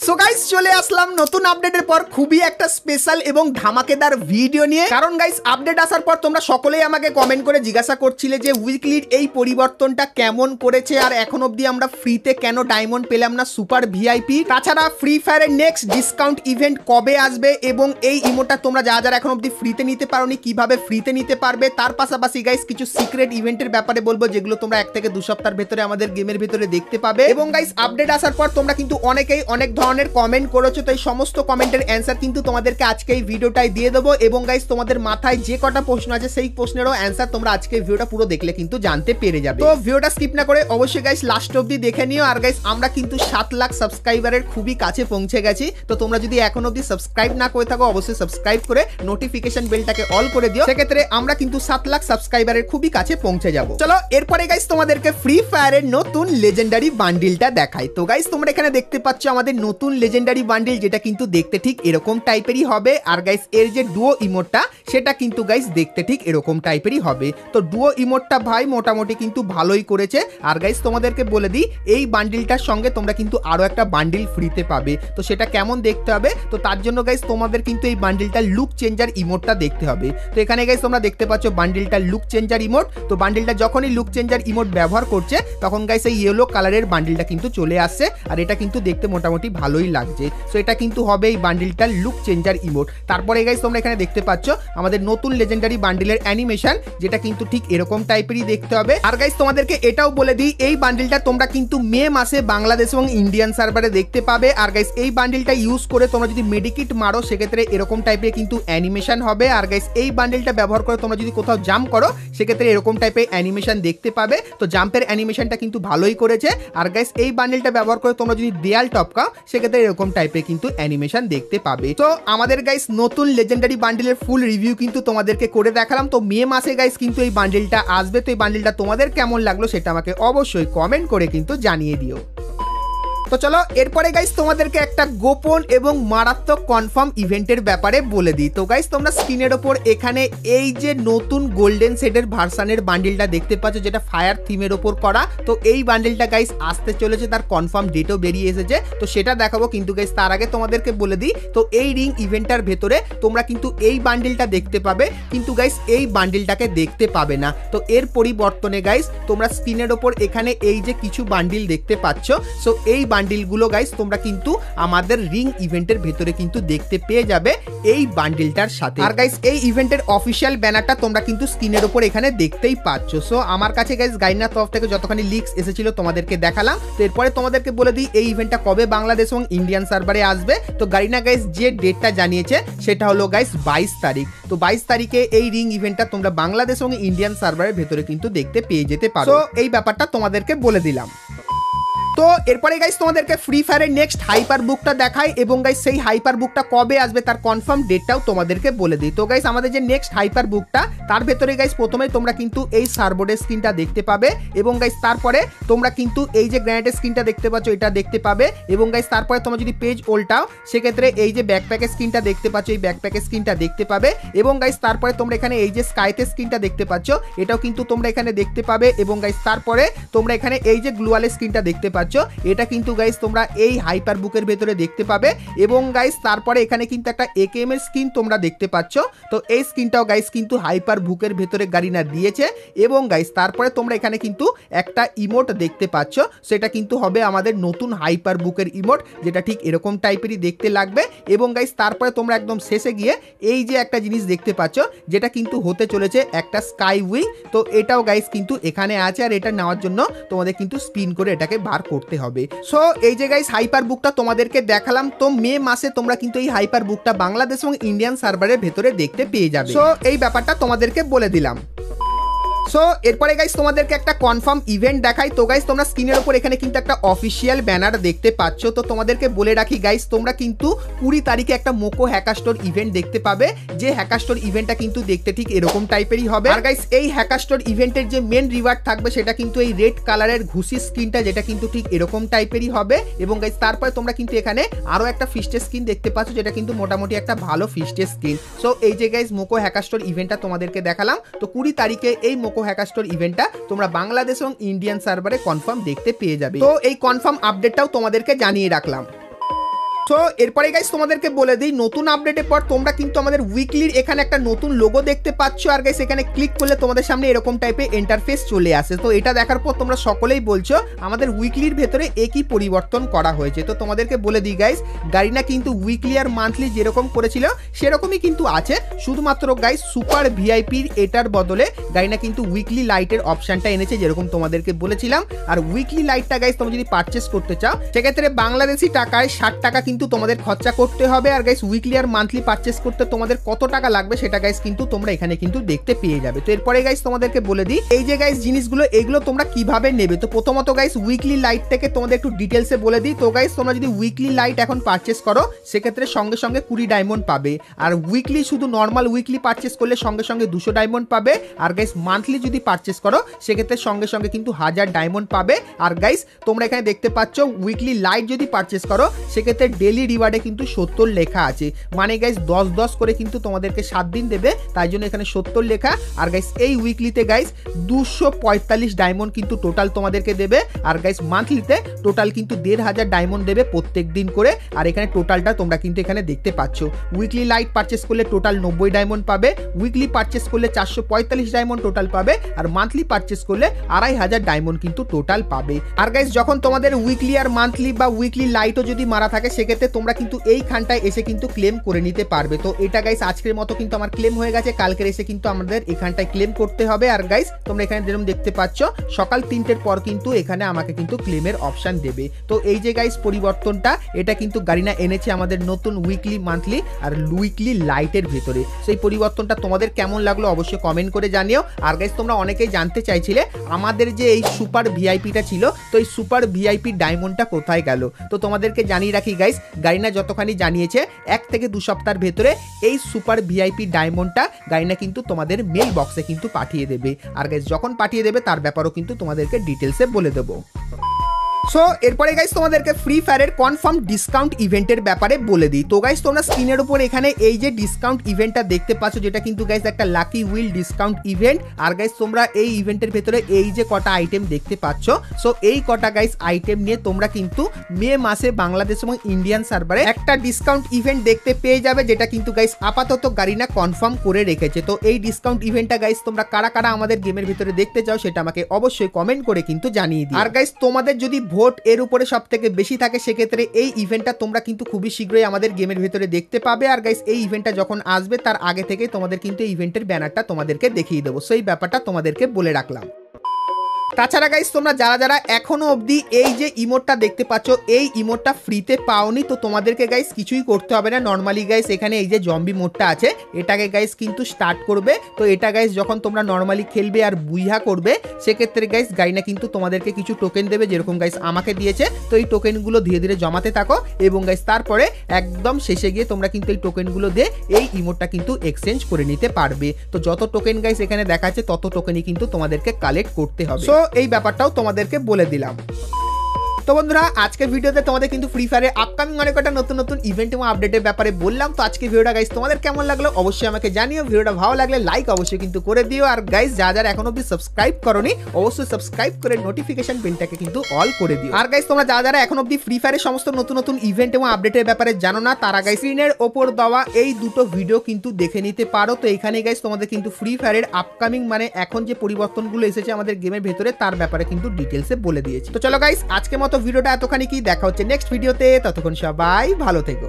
So guys চলে আসলাম নতুন আপডেটের পর খুবই একটা স্পেশাল এবং ধামাকেদার ভিডিও নিয়ে। কারণ গাইস আপডেট আসার পর তোমরা সকলেই আমাকে কমেন্ট করে জিজ্ঞাসা করছিলে যে উইকলির এই পরিবর্তনটা কেমন করেছে, আর এখন অবধি আমরা ফ্রিতে কেন ডায়মন্ড পেলাম না সুপার ভিআইপি। তাছাড়া ফ্রি ফায়ারের নেক্সট ডিসকাউন্ট ইভেন্ট কবে আসবে এবং এই ইমোটা তোমরা যারা এখন অবধি ফ্রিতে নিতে পারোনি কিভাবে ফ্রিতে নিতে পারবে। তার পাশাপাশি গাইস কিছু সিক্রেট ইভেন্টের ব্যাপারে বলবো যেগুলো তোমরা 1 থেকে 2 সপ্তাহের ভেতরে আমাদের গেমের ভিতরে দেখতে পাবে। এবং গাইস আপডেট আসার পর তোমরা কিন্তু অনেকেই অনেক ধরনের কমেন্ট করেছো, তো এই সমস্ত কমেন্টের অ্যান্সার কিন্তু তোমাদেরকে আজকে এই ভিডিওটাই দিয়ে দেবো। এবং গাইস তোমাদের মাথায় যে কটা প্রশ্ন আছে সেই প্রশ্নেরও অ্যান্সার তোমরা আজকে ভিডিওটা পুরো দেখলে কিন্তু জানতে পেরে যাবে। তো ভিডিওটা স্কিপ না করে অবশ্যই গাইস লাস্ট অবধি দেখে নিও। আর গাইস আমরা কিন্তু 7 লাখ সাবস্ক্রাইবারের খুবই কাছে পৌঁছে গেছি, তো তোমরা যদি এখন অবধি সাবস্ক্রাইব না করে থাকো অবশ্যই সাবস্ক্রাইব করে নোটিফিকেশন বেলটাকে অল করে দিও, সেক্ষেত্রে আমরা কিন্তু 7 লাখ সাবস্ক্রাইবারের খুবই কাছে পৌঁছে যাব। চলো এরপরে গাইস তোমাদেরকে ফ্রি ফায়ারের নতুন লেজেন্ডারি বান্ডিলটা দেখাই। তো গাইস তোমরা এখানে দেখতে পাচ্ছ আমাদের নতুন লেজেন্ডারি বান্ডিল, যেটা কিন্তু দেখতে ঠিক এরকম টাইপেরই হবে। আর গাইস এর যে ডুও ইমোটটা সেটা কিন্তু গাইস দেখতে ঠিক এরকম টাইপেরই হবে। তো ডুও ইমোটটা ভাই মোটামুটি কিন্তু ভালোই করেছে। আর গাইস তোমাদেরকে বলে দিই এই বান্ডিলটার সঙ্গে তোমরা কিন্তু আরো একটা বান্ডিল ফ্রিতে পাবে, তো সেটা কেমন দেখতে হবে। তো তার জন্য গাইস তোমাদের কিন্তু এই বান্ডিলটার লুক চেঞ্জার ইমোটটা দেখতে হবে। তো এখানে গাইস তোমরা দেখতে পাচ্ছ বান্ডিলটার লুক চেঞ্জার ইমোট। তো বান্ডিলটা যখনই লুক চেঞ্জার ইমোট ব্যবহার করছে তখন গাইস এই ইয়েলো কালারের বান্ডিলটা কিন্তু চলে আসছে, আর এটা কিন্তু দেখতে মোটামুটি ভালোই লাগছে। সো এটা কিন্তু হবে এই বান্ডিলটার লুক চেঞ্জার ইমোট। তারপরে গাইস তোমরা এখানে দেখতে পাচ্ছ আমাদের নতুন লেজেন্ডারি বান্ডিলের অ্যানিমেশন, যেটা কিন্তু ঠিক এরকম টাইপেরই দেখতে হবে। আর গাইস তোমাদেরকে এটাও বলে দিই এই বান্ডিলটা তোমরা কিন্তু মে মাসে বাংলাদেশ এবং ইন্ডিয়ান সার্ভারে দেখতে পাবে। আর গাইস এই বান্ডিলটা ইউজ করে তোমরা যদি মেডিকিট মারো সেক্ষেত্রে এরকম টাইপের কিন্তু অ্যানিমেশন হবে। আর গাইস এই বান্ডিলটা ব্যবহার করে তোমরা যদি কোথাও জাম্প করো সেক্ষেত্রে এরকম টাইপের অ্যানিমেশন দেখতে পাবে। তো জাম্পের অ্যানিমেশনটা কিন্তু ভালোই করেছে। আর গাইস এই বান্ডিলটা ব্যবহার করে তোমরা যদি দেয়াল টপকাও সেক্ষেত্রে এরকম টাইপের কিন্তু অ্যানিমেশন দেখতে পাবে। তো আমাদের গাইস নতুন লেজেন্ডারি বান্ডিলের ফুল রিভিউ কিন্তু তোমাদেরকে করে দেখালাম। তো মে মাসে গাইস কিন্তু এই বান্ডিলটা আসবে। তো এই বান্ডিলটা তোমাদের কেমন লাগলো সেটা আমাকে অবশ্যই কমেন্ট করে কিন্তু জানিয়ে দিও। তো চলো এরপরে গাইস তোমাদেরকে একটা গোপন এবং মারাত্মক কনফার্ম ইভেন্টের ব্যাপারে বলে দিই। তো গাইস তোমরা স্ক্রিনের ওপর এখানে এই যে নতুন গোল্ডেন সেটের ভার্সানের বান্ডিলটা দেখতে পাচ্ছ, যেটা ফায়ার থিমের ওপর করা। তো এই বান্ডিলটা গাইস আসতে চলেছে, তার কনফার্ম ডেটও বেরিয়ে এসেছে, তো সেটা দেখাবো। কিন্তু গাইস তার আগে তোমাদেরকে বলে দিই তো এই রিং ইভেন্টটার ভেতরে তোমরা কিন্তু এই বান্ডিলটা দেখতে পাবে, কিন্তু গাইস এই বান্ডিলটাকে দেখতে পাবে না। তো এর পরিবর্তনে গাইস তোমরা স্ক্রিনের ওপর এখানে এই যে কিছু বান্ডিল দেখতে পাচ্ছ, সো এই বান্ডিলগুলো গাইস তোমরা কিন্তু আমাদের রিং ইভেন্টের ভেতরে কিন্তু দেখতে পেয়ে যাবে এই বান্ডিলটার সাথে। আর গাইস এই ইভেন্টের অফিশিয়াল ব্যানারটা তোমরা কিন্তু স্ক্রিনের উপর এখানে দেখতেই পাচ্ছ। সো আমার কাছে গাইস গাইনার তরফ থেকে যতখানি লিক্স এসেছিল তোমাদেরকে দেখালাম। তো এরপরে তোমাদেরকে বলে দিই এই ইভেন্টটা কবে বাংলাদেশ এবং ইন্ডিয়ান সার্ভারে আসবে। তো গাইনা গাইস যে ডেটটা জানিয়েছে সেটা হলো গাইস 22 তারিখ। তো 22 তারিখে এই রিং ইভেন্টটা তোমরা বাংলাদেশ এবং ইন্ডিয়ান সার্ভারের ভেতরে কিন্তু দেখতে পেয়ে যেতে পারো। তো এই ব্যাপারটা তোমাদেরকে বলে দিলাম। তো এরপরে গাইস তোমাদেরকে ফ্রি ফায়ারের নেক্সট হাইপার বুকটা দেখাই এবং গাইস সেই হাইপার বুকটা কবে আসবে তার কনফার্ম ডেটটাও তোমাদেরকে বলে দিই। তো গাইস আমাদের যে নেক্সট হাইপার বুকটা তার ভেতরে গাইস প্রথমে তোমরা কিন্তু এই সার্বোর্ডের স্ক্রিনটা দেখতে পাবে এবং গাইস তারপরে তোমরা কিন্তু এই যে গ্র্যানেডের স্ক্রিনটা দেখতে পাচ্ছ এটা দেখতে পাবে। এবং গাইস তারপরে তোমরা যদি পেজ উল্টাও সেক্ষেত্রে এই যে ব্যাকপ্যাকের স্ক্রিনটা দেখতে পাচ্ছ এই ব্যাকপ্যাকের স্ক্রিনটা দেখতে পাবে। এবং গাইস তারপরে তোমরা এখানে এই যে স্কাইতে স্ক্রিনটা দেখতে পাচ্ছ এটাও কিন্তু তোমরা এখানে দেখতে পাবে। এবং গাইস তারপরে তোমরা এখানে এই যে গ্লুয়ালের স্ক্রিনটা দেখতে পাচ্ছ এটা কিন্তু গাইস তোমরা এই হাইপার বুকের ভেতরে দেখতে পাবে। এবং গাইস তারপরে এখানে কিন্তু একটা একেএম এর স্কিন তোমরা দেখতে পাচ্ছ। তো এই স্কিনটাও গাইস কিন্তু হাইপার বুকের ভেতরে গারিনা দিয়েছে। এবং গাইস তারপরে তোমরা এখানে কিন্তু একটা ইমোট দেখতে পাচ্ছ, সেটা কিন্তু হবে আমাদের নতুন হাইপার বুকের ইমোট, যেটা ঠিক এরকম টাইপেরই দেখতে লাগবে। এবং গাইস তারপরে তোমরা একদম শেষে গিয়ে এই যে একটা জিনিস দেখতে পাচ্ছ যেটা কিন্তু হতে চলেছে একটা স্কাই উইং। তো এটাও গাইস কিন্তু এখানে আছে, আর এটা নেওয়ার জন্য তোমাদের কিন্তু স্পিন করে এটাকে বার করতে হবে। সো এই যে গাইস হাইপার বুকটা তোমাদেরকে দেখালাম। তো মে মাসে তোমরা কিন্তু এই হাইপার বুকটা বাংলাদেশ এবং ইন্ডিয়ান সার্ভারের ভেতরে দেখতে পেয়ে যাবে। সো এই ব্যাপারটা তোমাদেরকে বলে দিলাম। সো এরপরে গাইস তোমাদেরকে একটা কনফার্ম ইভেন্ট দেখাই। তো গাইস তোমরা স্ক্রিনের উপর এখানে কিন্তু একটা অফিসিয়াল ব্যানার দেখতে পাচ্ছ। তো তোমাদেরকে বলে রাখি গাইস তোমরা কিন্তু 20 তারিখে একটা মোকো হ্যাকার স্টোর ইভেন্ট দেখতে পাবে, যে হ্যাকার স্টোর ইভেন্টটা কিন্তু দেখতে ঠিক এরকম টাইপেরই হবে। আর গাইস এই হ্যাকার স্টোর ইভেন্টের যে মেন রিওয়ার্ড থাকবে সেটা কিন্তু এই রেড কালারের ঘুষি স্কিনটা, যেটা কিন্তু ঠিক এরকম টাইপেরই হবে। এবং গাইস তারপরে তোমরা কিন্তু এখানে আরো একটা ফিস্টের স্কিন দেখতে পাচ্ছ, যেটা কিন্তু মোটামুটি একটা ভালো ফিস্টের স্কিন। সো এই যে গাইস মোকো হ্যাকার স্টোর ইভেন্টটা তোমাদেরকে দেখালাম। তো 20 তারিখে এই মোকো হ্যাকার স্টোর ইভেন্টটা তোমরা বাংলাদেশ এবং ইন্ডিয়ান সার্ভারে কনফার্ম দেখতে পেয়ে যাবে। তো এই কনফার্ম আপডেটটাও তোমাদেরকে জানিয়ে রাখলাম। তো এরপরে গাইস তোমাদেরকে বলে দিই, নতুন আপডেটের পর তোমরা কিন্তু আমাদের উইকলির এখানে একটা নতুন লোগো দেখতে পাচ্ছ। আর গাইস এখানে ক্লিক করলে তোমাদের সামনে এরকম টাইপের ইন্টারফেস চলে আসে। তো এটা দেখার পর তোমরা সকলেই বলছো আমাদের উইকলির ভেতরে একই পরিবর্তন করা হয়েছে। তো তোমাদেরকে বলে দিই গাইস, গারিনা কিন্তু উইকলি আর মান্থলি যেরকম করেছিল সেরকমই কিন্তু আছে, শুধুমাত্র গাইস সুপার ভিআইপির এটার বদলে গারিনা কিন্তু উইকলি লাইটের অপশনটা এনেছে যেরকম তোমাদেরকে বলেছিলাম। আর উইকলি লাইটটা গাইস তোমরা যদি পারচেস করতে চাও সেক্ষেত্রে বাংলাদেশি টাকায় 60 টাকা কিন্তু তোমাদের খরচা করতে হবে। আর গাইস উইকলি আর মান্থলি পারচেস করতে তোমাদের কত টাকা লাগবে সেটা গাইস কিন্তু তোমরা এখানে কিন্তু দেখতে পেয়ে যাবে। তো এরপরে গাইস তোমাদেরকে বলে দিই এই যে গাইস জিনিসগুলো এগুলো তোমরা কিভাবে নেবে। তো প্রথমত গাইস উইকলি লাইট থেকে তোমাদের একটু ডিটেলসে বলে দিই। তো গাইস তোমরা যদি উইকলি লাইট এখন পারচেস করো সেক্ষেত্রে সঙ্গে সঙ্গে 20 ডায়মন্ড পাবে। আর উইকলি শুধু নর্মাল উইকলি পারচেস করলে সঙ্গে সঙ্গে 200 ডায়মন্ড পাবে। আর গাইস মান্থলি যদি পারচেস করো সেক্ষেত্রে সঙ্গে সঙ্গে কিন্তু 1000 ডায়মন্ড পাবে। আর গাইস তোমরা এখানে দেখতে পাচ্ছ উইকলি লাইট যদি পারচেস করো সেক্ষেত্রে ডেলি রিওয়ার্ডে কিন্তু 70 লেখা আছে, মানে গাইস 10 করে কিন্তু তোমাদেরকে 7 দিন দেবে, তাই জন্য এখানে 70 লেখা। আর গাইস এই উইকলিতে গাইস 245 ডায়মন্ড কিন্তু টোটাল তোমাদেরকে দেবে। আর গাইস মান্থলিতে টোটাল কিন্তু 1500 ডায়মন্ড দেবে প্রত্যেক দিন করে। আর এখানে টোটালটা তোমরা কিন্তু এখানে দেখতে পাচ্ছ। উইকলি লাইট পারচেস করলে টোটাল 90 ডায়মন্ড পাবে, উইকলি পারচেস করলে 445 ডায়মন্ড টোটাল পাবে, আর মান্থলি পারচেস করলে 2500 ডায়মন্ড কিন্তু টোটাল পাবে। আর গাইস যখন তোমাদের উইকলি আর মান্থলি বা উইকলি লাইটও যদি মারা থাকে সেক্ষেত্রে তোমরা কিন্তু এই খানটায় এসে কিন্তু ক্লেম করে নিতে পারবে। তো এটা গাইস আজকের মতো কিন্তু আমার ক্লেম হয়ে গেছে, কালকের এসে কিন্তু আমাদের এখানটায় ক্লেম করতে হবে। আর গাইস তোমরা এখানে যেরকম দেখতে পাচ্ছ সকাল 3টের পর কিন্তু এখানে আমাকে কিন্তু ক্লেমের অপশন দেবে। তো এই যে গাইস পরিবর্তনটা এটা কিন্তু গারিনা এনেছে আমাদের নতুন উইকলি মান্থলি আর উইকলি লাইটের ভেতরে। সেই পরিবর্তনটা তোমাদের কেমন লাগলো অবশ্যই কমেন্ট করে জানিও। আর গাইস তোমরা অনেকেই জানতে চাইছিলে আমাদের যে এই সুপার ভিআইপিটা ছিল, তো এই সুপার ভিআইপি ডায়মন্ডটা কোথায় গেল। তো তোমাদেরকে জানিয়ে রাখি গাইস, গারিনা যতখানি জানিয়েছে 1 থেকে 2 সপ্তাহের ভেতরে এই সুপার ভিআইপি ডায়মন্ডটা গারিনা কিন্তু তোমাদের মেল বক্সে কিন্তু পাঠিয়ে দেবে। আর গাইস যখন পাঠিয়ে দেবে তার ব্যাপারেও কিন্তু তোমাদেরকে ডিটেলসে বলে দেবো। সো এরপরে গাইস তোমাদেরকে ফ্রি ফায়ারের কনফার্ম ডিসকাউন্ট ইভেন্টের ব্যাপারে বলে দিই। তো গাইস তোমরা স্ক্রিনের উপর এখানে এই যে ডিসকাউন্ট ইভেন্টটা দেখতে পাচ্ছ যেটা কিন্তু গাইস একটা লাকি উইল ডিসকাউন্ট ইভেন্ট। আর গাইস তোমরা এই ইভেন্টের ভেতরে এই যে কটা আইটেম দেখতে পাচ্ছ, সো এই কটা গাইস আইটেম নিয়ে তোমরা কিন্তু মে মাসে বাংলাদেশ এবং ইন্ডিয়ান সার্ভারে একটা ডিসকাউন্ট ইভেন্ট দেখতে পেয়ে যাবে, যেটা কিন্তু গাইস আপাতত গারিনা কনফার্ম করে রেখেছে। তো এই ডিসকাউন্ট ইভেন্টটা গাইস তোমরা কারা কারা আমাদের গেমের ভিতরে দেখতে চাও সেটা আমাকে অবশ্যই কমেন্ট করে কিন্তু জানিয়ে দিও। আর গাইস তোমাদের যদি ভোট এর উপরে সব থেকে বেশি থাকে সেক্ষেত্রে এই ইভেন্টটা তোমরা কিন্তু খুবই শীঘ্রই আমাদের গেমের ভিতরে দেখতে পাবে। আর গাইস এই ইভেন্টটা যখন আসবে তার আগে থেকে তোমাদের কিন্তু এই ইভেন্টের ব্যানারটা তোমাদেরকে দেখিয়ে দেবো, সেই ব্যাপারটা তোমাদেরকে বলে রাখলাম। তাছাড়া গাইস তোমরা যারা যারা এখনো অবধি এই যে ইমোটটা দেখতে পাচ্ছ এই ইমোটটা ফ্রিতে পাওনি, তো তোমাদেরকে গাইস কিছুই করতে হবে না। নর্মালি গাইস এখানে এই যে জম্বি মোডটা আছে এটাকে গাইস কিন্তু স্টার্ট করবে। তো এটা গাইস যখন তোমরা নর্মালি খেলবে আর বুইহা করবে সেক্ষেত্রে গাইস গারিনা কিন্তু তোমাদেরকে কিছু টোকেন দেবে, যেরকম গাইস আমাকে দিয়েছে। তো এই টোকেনগুলো ধীরে ধীরে জমাতে থাকো এবং গাইস তারপরে একদম শেষে গিয়ে তোমরা কিন্তু এই টোকেনগুলো দিয়ে এই ইমোটটা কিন্তু এক্সচেঞ্জ করে নিতে পারবে। তো যত টোকেন গাইস এখানে দেখাচ্ছে তত টোকেনই কিন্তু তোমাদেরকে কালেক্ট করতে হবে। এই ব্যাপারটাও তোমাদেরকে বলে দিলাম। তো বন্ধুরা আজকের ভিডিওতে তোমাদের কিন্তু ফ্রি ফায়ারের আপকামিং অনেক কটা নতুন নতুন ইভেন্ট এবং আপডেটের ব্যাপারে বললাম। তো আজকে ভিডিওটা গাইস তোমাদের কেমন লাগলো অবশ্যই আমাকে জানিও। ভিডিওটা ভালো লাগলে লাইক অবশ্যই কিন্তু করে দিও। আর গাইস যারা এখন অবধি সাবস্ক্রাইব করোনি অবশ্যই সাবস্ক্রাইব করে নোটিফিকেশন বেলটাকে কিন্তু অল করে দিও। আর গাইস তোমরা যারা এখন অবধি ফ্রি ফায়ারের সমস্ত নতুন নতুন ইভেন্ট এবং আপডেটের ব্যাপারে জানো না তারা গাইস স্ক্রিনের ওপর দেওয়া এই দুটো ভিডিও কিন্তু দেখে নিতে পারো। তো এখানে গাইস তোমাদের কিন্তু ফ্রি ফায়ারের আপকামিং মানে এখন যে পরিবর্তনগুলো এসেছে আমাদের গেমের ভেতরে তার ব্যাপারে কিন্তু ডিটেলসে বলে দিয়েছি। তো চলো গাইস আজকের মতো ভিডিওটা এতখানি কি, দেখা হচ্ছে নেক্সট ভিডিওতে, ততক্ষণ সবাই ভালো থেকো।